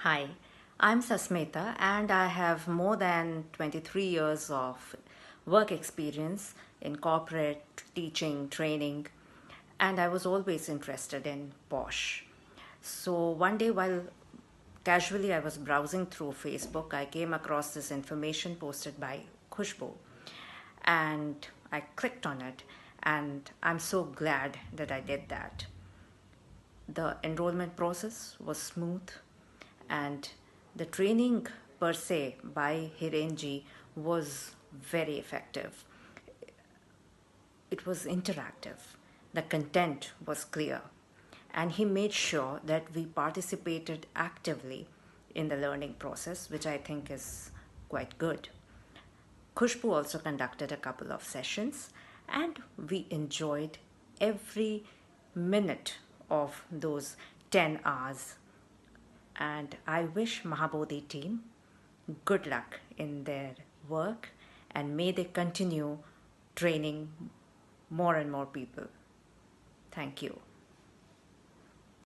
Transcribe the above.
Hi, I'm Sasmita and I have more than 23 years of work experience in corporate teaching, training, and I was always interested in POSH. So one day while casually I was browsing through Facebook, I came across this information posted by Khushbu and I clicked on it, and I'm so glad that I did that. The enrollment process was smooth, and the training per se by Hirenji was very effective. It was interactive, the content was clear, and he made sure that we participated actively in the learning process, which I think is quite good. Khushbu also conducted a couple of sessions, and we enjoyed every minute of those 10 hours. And I wish Mahabodhi team good luck in their work, and may they continue training more and more people. Thank you.